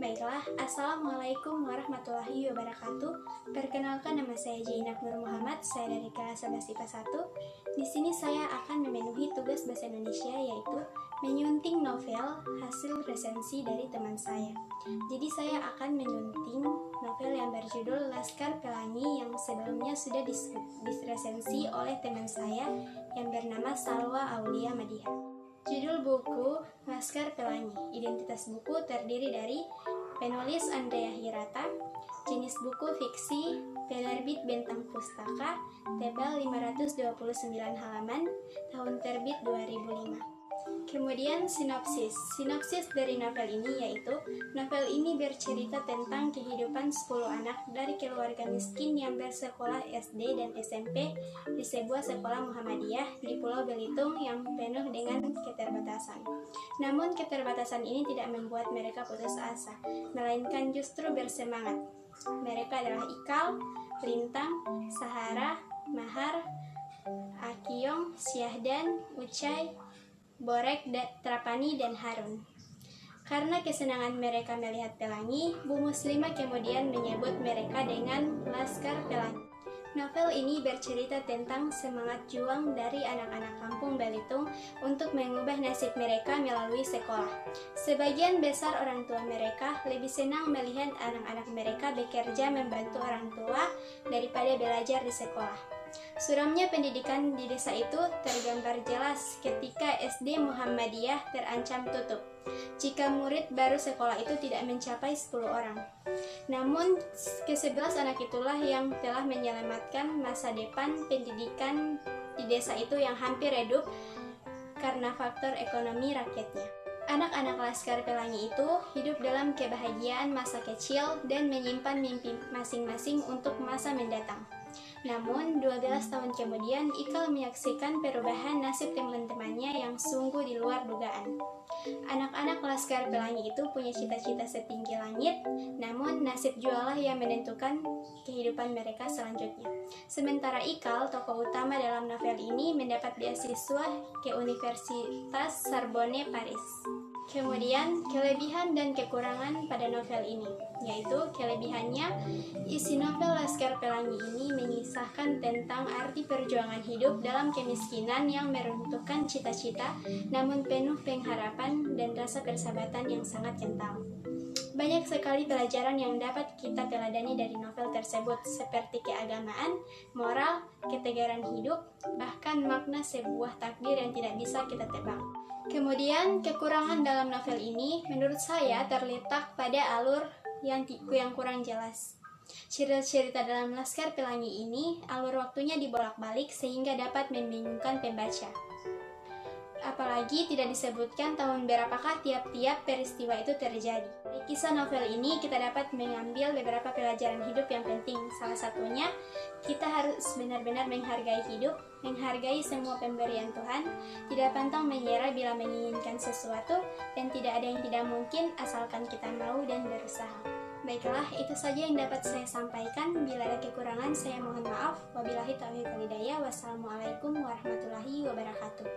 Baiklah, Assalamualaikum warahmatullahi wabarakatuh. Perkenalkan, nama saya Jainab Nur Muhammad, saya dari kelas 11 IPA 1. Di sini saya akan memenuhi tugas bahasa Indonesia, yaitu menyunting novel hasil resensi dari teman saya. Jadi saya akan menyunting novel yang berjudul Laskar Pelangi yang sebelumnya sudah diresensi oleh teman saya yang bernama Salwa Aulia Madiha. Judul buku Laskar Pelangi. Identitas buku terdiri dari penulis Andrea Hirata, jenis buku fiksi, penerbit Bentang Pustaka, tebal 529 halaman, tahun terbit 2005. Kemudian sinopsis dari novel ini yaitu novel ini bercerita tentang kehidupan 10 anak dari keluarga miskin yang bersekolah SD dan SMP di sebuah sekolah Muhammadiyah di Pulau Belitung yang penuh dengan keterbatasan. Namun keterbatasan ini tidak membuat mereka putus asa, melainkan justru bersemangat. Mereka adalah Ikal, Lintang, Sahara, Mahar, Akiong, Syahdan, Ucai, Borek, Trapani, dan Harun. Karena kesenangan mereka melihat pelangi, Bu Muslimah kemudian menyebut mereka dengan Laskar Pelangi. Novel ini bercerita tentang semangat juang dari anak-anak kampung Belitung untuk mengubah nasib mereka melalui sekolah. Sebagian besar orang tua mereka lebih senang melihat anak-anak mereka bekerja membantu orang tua daripada belajar di sekolah. Suramnya pendidikan di desa itu tergambar jelas ketika SD Muhammadiyah terancam tutup jika murid baru sekolah itu tidak mencapai 10 orang. Namun, ke-11 anak itulah yang telah menyelamatkan masa depan pendidikan di desa itu yang hampir redup karena faktor ekonomi rakyatnya. Anak-anak Laskar Pelangi itu hidup dalam kebahagiaan masa kecil dan menyimpan mimpi masing-masing untuk masa mendatang. Namun, 12 tahun kemudian, Ikal menyaksikan perubahan nasib teman-temannya yang sungguh di luar dugaan. Anak-anak Laskar Pelangi itu punya cita-cita setinggi langit, namun nasib jualah yang menentukan kehidupan mereka selanjutnya. Sementara Ikal, tokoh utama dalam novel ini, mendapat beasiswa ke Universitas Sorbonne, Paris. Kemudian, kelebihan dan kekurangan pada novel ini, yaitu kelebihannya, isi novel Laskar Pelangi ini mengisahkan tentang arti perjuangan hidup dalam kemiskinan yang meruntuhkan cita-cita, namun penuh pengharapan dan rasa persahabatan yang sangat kental. Banyak sekali pelajaran yang dapat kita teladani dari novel tersebut, seperti keagamaan, moral, ketegaran hidup, bahkan makna sebuah takdir yang tidak bisa kita tebak. Kemudian, kekurangan dalam novel ini menurut saya terletak pada alur yang kurang jelas. Cerita-cerita dalam Laskar Pelangi ini, alur waktunya dibolak-balik sehingga dapat membingungkan pembaca. Apalagi tidak disebutkan tahun berapakah tiap-tiap peristiwa itu terjadi. Dari kisah novel ini kita dapat mengambil beberapa pelajaran hidup yang penting. Salah satunya, kita harus benar-benar menghargai hidup, menghargai semua pemberian Tuhan, tidak pantang menyerah bila menginginkan sesuatu, dan tidak ada yang tidak mungkin asalkan kita mau dan berusaha. Baiklah, itu saja yang dapat saya sampaikan. Bila ada kekurangan, saya mohon maaf. Wabillahi taufiq wal hidayah. Wassalamualaikum warahmatullahi wabarakatuh.